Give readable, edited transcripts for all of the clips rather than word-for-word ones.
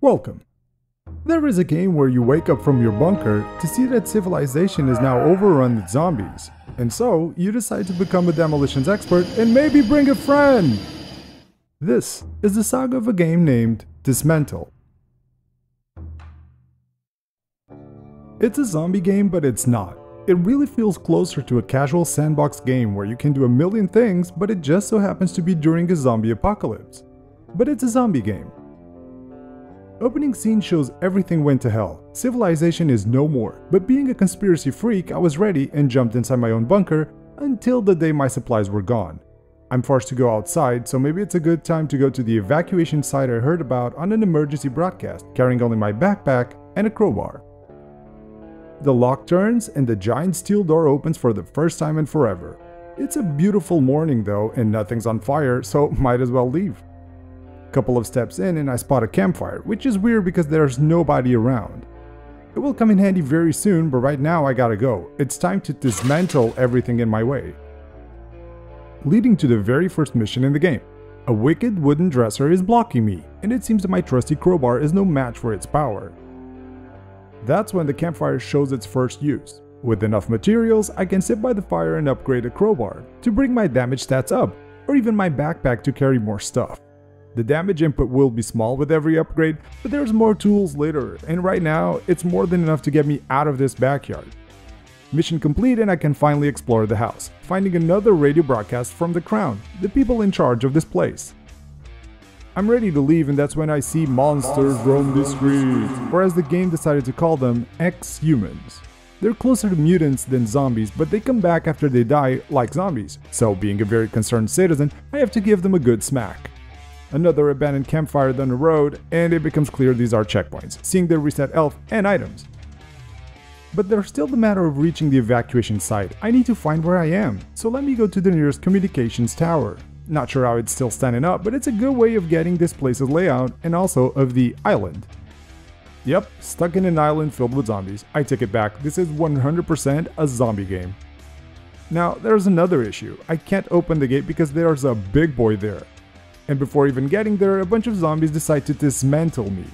Welcome. There is a game where you wake up from your bunker to see that civilization is now overrun with zombies, and so you decide to become a demolitions expert and maybe bring a friend! This is the saga of a game named Dysmantle. It's a zombie game, but it's not. It really feels closer to a casual sandbox game where you can do a million things, but it just so happens to be during a zombie apocalypse. But it's a zombie game. Opening scene shows everything went to hell. Civilization is no more, but being a conspiracy freak, I was ready and jumped inside my own bunker until the day my supplies were gone. I'm forced to go outside, so maybe it's a good time to go to the evacuation site I heard about on an emergency broadcast, carrying only my backpack and a crowbar. The lock turns and the giant steel door opens for the first time in forever. It's a beautiful morning though, and nothing's on fire, so might as well leave. Couple of steps in and I spot a campfire, which is weird because there's nobody around. It will come in handy very soon, but right now I gotta go. It's time to dismantle everything in my way. Leading to the very first mission in the game. A wicked wooden dresser is blocking me, and it seems that my trusty crowbar is no match for its power. That's when the campfire shows its first use. With enough materials, I can sit by the fire and upgrade a crowbar to bring my damage stats up, or even my backpack to carry more stuff. The damage input will be small with every upgrade, but there's more tools later, and right now, it's more than enough to get me out of this backyard. Mission complete and I can finally explore the house, finding another radio broadcast from the Crown, the people in charge of this place. I'm ready to leave, and that's when I see monsters roam the streets, or as the game decided to call them, ex-humans. They're closer to mutants than zombies, but they come back after they die like zombies, so being a very concerned citizen, I have to give them a good smack. Another abandoned campfire down the road, and it becomes clear these are checkpoints, seeing their reset health and items. But there's still the matter of reaching the evacuation site. I need to find where I am, so let me go to the nearest communications tower. Not sure how it's still standing up, but it's a good way of getting this place's layout and also of the island. Yep, stuck in an island filled with zombies. I take it back, this is 100% a zombie game. Now, there's another issue. I can't open the gate because there's a big boy there. And before even getting there, a bunch of zombies decide to dismantle me.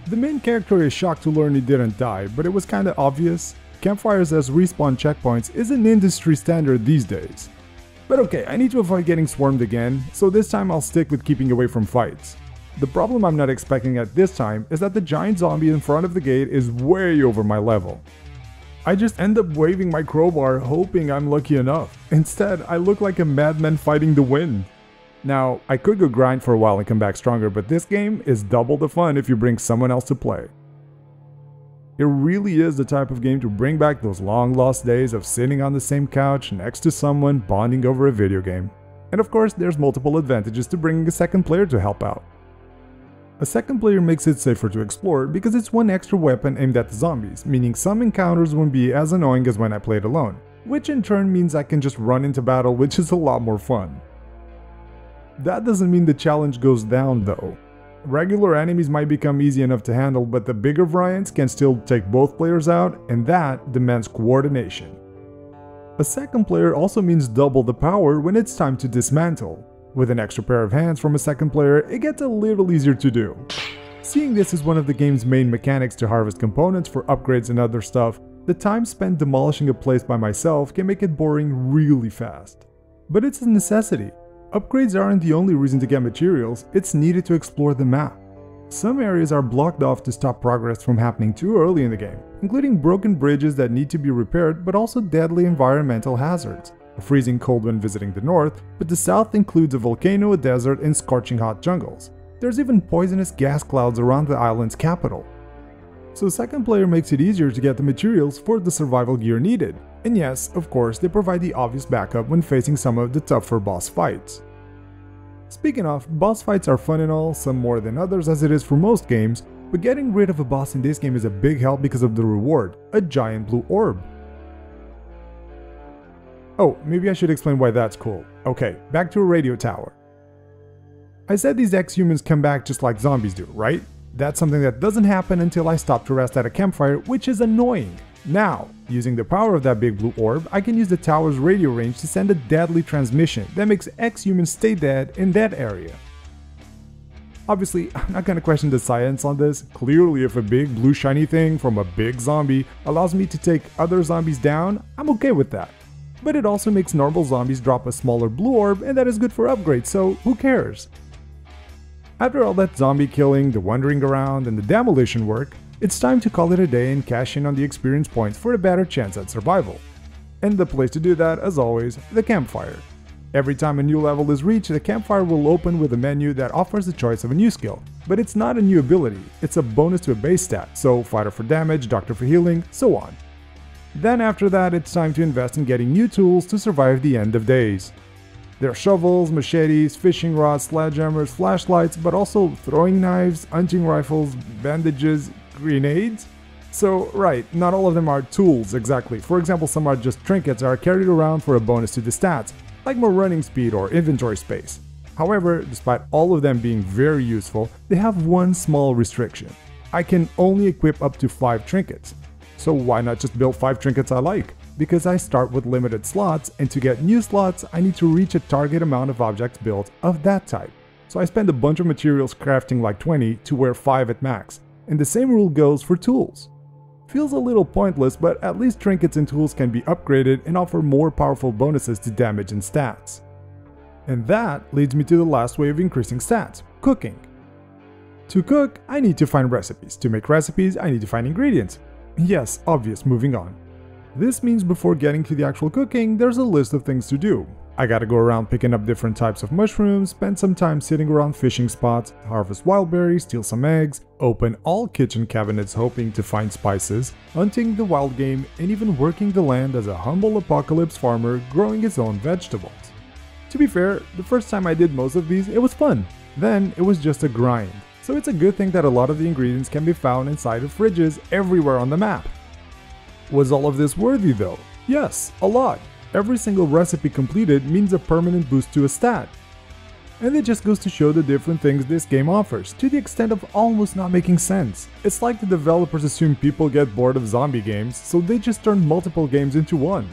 The main character is shocked to learn he didn't die, but it was kinda obvious. Campfires as respawn checkpoints is an industry standard these days. But okay, I need to avoid getting swarmed again, so this time I'll stick with keeping away from fights. The problem I'm not expecting at this time is that the giant zombie in front of the gate is way over my level. I just end up waving my crowbar hoping I'm lucky enough. Instead, I look like a madman fighting the wind. Now, I could go grind for a while and come back stronger, but this game is double the fun if you bring someone else to play. It really is the type of game to bring back those long lost days of sitting on the same couch next to someone bonding over a video game. And of course, there's multiple advantages to bringing a second player to help out. A second player makes it safer to explore because it's one extra weapon aimed at the zombies, meaning some encounters won't be as annoying as when I played alone, which in turn means I can just run into battle, which is a lot more fun. That doesn't mean the challenge goes down though. Regular enemies might become easy enough to handle, but the bigger variants can still take both players out, and that demands coordination. A second player also means double the power when it's time to dismantle. With an extra pair of hands from a second player, it gets a little easier to do. Seeing this is one of the game's main mechanics to harvest components for upgrades and other stuff, the time spent demolishing a place by myself can make it boring really fast. But it's a necessity. Upgrades aren't the only reason to get materials, it's needed to explore the map. Some areas are blocked off to stop progress from happening too early in the game, including broken bridges that need to be repaired, but also deadly environmental hazards. A freezing cold when visiting the north, but the south includes a volcano, a desert, and scorching hot jungles. There's even poisonous gas clouds around the island's capital. So second player makes it easier to get the materials for the survival gear needed. And yes, of course, they provide the obvious backup when facing some of the tougher boss fights. Speaking of, boss fights are fun and all, some more than others as it is for most games, but getting rid of a boss in this game is a big help because of the reward, a giant blue orb. Oh, maybe I should explain why that's cool. Okay, back to a radio tower. I said these ex-humans come back just like zombies do, right? That's something that doesn't happen until I stop to rest at a campfire, which is annoying. Now, using the power of that big blue orb, I can use the tower's radio range to send a deadly transmission that makes ex-humans stay dead in that area. Obviously, I'm not gonna question the science on this. Clearly, if a big blue shiny thing from a big zombie allows me to take other zombies down, I'm okay with that. But it also makes normal zombies drop a smaller blue orb, and that is good for upgrades, so who cares? After all that zombie killing, the wandering around, and the demolition work, it's time to call it a day and cash in on the experience points for a better chance at survival. And the place to do that, as always, the campfire. Every time a new level is reached, the campfire will open with a menu that offers the choice of a new skill. But it's not a new ability, it's a bonus to a base stat, so fighter for damage, doctor for healing, so on. Then after that, it's time to invest in getting new tools to survive the end of days. There are shovels, machetes, fishing rods, sledgehammers, flashlights, but also throwing knives, hunting rifles, bandages, grenades? So, right, not all of them are tools exactly. For example, some are just trinkets that are carried around for a bonus to the stats, like more running speed or inventory space. However, despite all of them being very useful, they have one small restriction. I can only equip up to 5 trinkets. So why not just build 5 trinkets I like? Because I start with limited slots, and to get new slots, I need to reach a target amount of objects built of that type. So I spend a bunch of materials crafting like 20 to wear 5 at max, and the same rule goes for tools. Feels a little pointless, but at least trinkets and tools can be upgraded and offer more powerful bonuses to damage and stats. And that leads me to the last way of increasing stats, cooking. To cook, I need to find recipes. To make recipes, I need to find ingredients. Yes, obvious, moving on. This means before getting to the actual cooking, there's a list of things to do. I gotta go around picking up different types of mushrooms, spend some time sitting around fishing spots, harvest wild berries, steal some eggs, open all kitchen cabinets hoping to find spices, hunting the wild game, and even working the land as a humble apocalypse farmer growing his own vegetables. To be fair, the first time I did most of these, it was fun. Then it was just a grind. So it's a good thing that a lot of the ingredients can be found inside of fridges everywhere on the map. Was all of this worthy though? Yes, a lot. Every single recipe completed means a permanent boost to a stat. And it just goes to show the different things this game offers, to the extent of almost not making sense. It's like the developers assume people get bored of zombie games, so they just turn multiple games into one.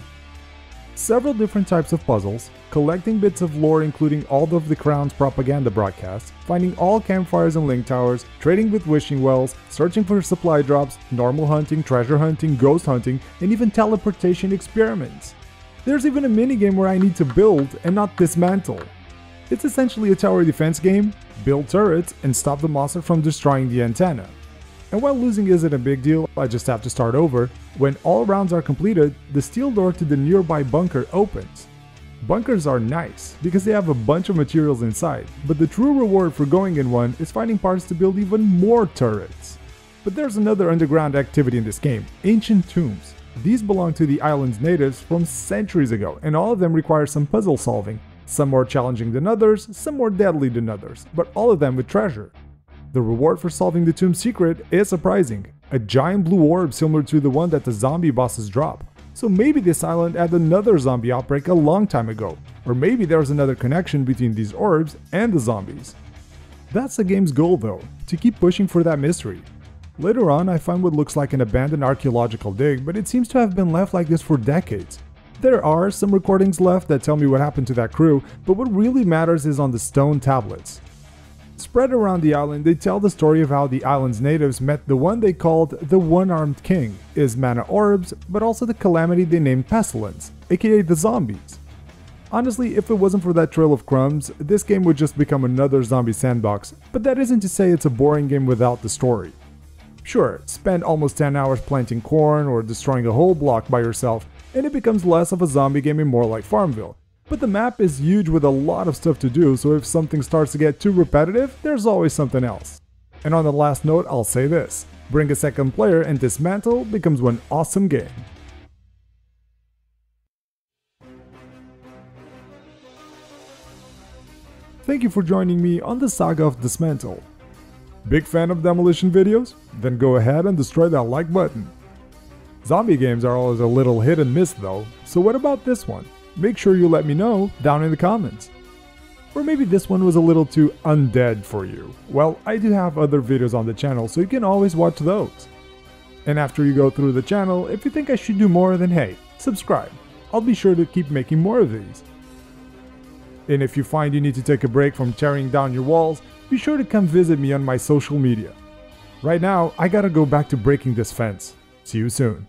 Several different types of puzzles, collecting bits of lore including all of the Crown's propaganda broadcasts, finding all campfires and link towers, trading with wishing wells, searching for supply drops, normal hunting, treasure hunting, ghost hunting, and even teleportation experiments. There's even a minigame where I need to build and not dismantle. It's essentially a tower defense game, build turrets and stop the monster from destroying the antenna. And while losing isn't a big deal, I just have to start over, when all rounds are completed, the steel door to the nearby bunker opens. Bunkers are nice, because they have a bunch of materials inside, but the true reward for going in one is finding parts to build even more turrets. But there's another underground activity in this game, ancient tombs. These belong to the island's natives from centuries ago, and all of them require some puzzle solving. Some more challenging than others, some more deadly than others, but all of them with treasure. The reward for solving the tomb's secret is surprising, a giant blue orb similar to the one that the zombie bosses drop. So maybe this island had another zombie outbreak a long time ago, or maybe there's another connection between these orbs and the zombies. That's the game's goal though, to keep pushing for that mystery. Later on, I find what looks like an abandoned archaeological dig, but it seems to have been left like this for decades. There are some recordings left that tell me what happened to that crew, but what really matters is on the stone tablets. Spread around the island, they tell the story of how the island's natives met the one they called the One-Armed King, his mana orbs, but also the calamity they named Pestilence, aka the zombies. Honestly, if it wasn't for that trail of crumbs, this game would just become another zombie sandbox, but that isn't to say it's a boring game without the story. Sure, spend almost 10 hours planting corn or destroying a whole block by yourself, and it becomes less of a zombie game and more like Farmville. But the map is huge with a lot of stuff to do, so if something starts to get too repetitive, there's always something else. And on the last note, I'll say this: bring a second player and Dysmantle becomes one awesome game. Thank you for joining me on the Saga of Dysmantle. Big fan of demolition videos? Then go ahead and destroy that like button. Zombie games are always a little hit and miss though, so what about this one? Make sure you let me know down in the comments. Or maybe this one was a little too undead for you. Well, I do have other videos on the channel, so you can always watch those. And after you go through the channel, if you think I should do more, then hey, subscribe. I'll be sure to keep making more of these. And if you find you need to take a break from tearing down your walls, be sure to come visit me on my social media. Right now, I gotta go back to breaking this fence. See you soon.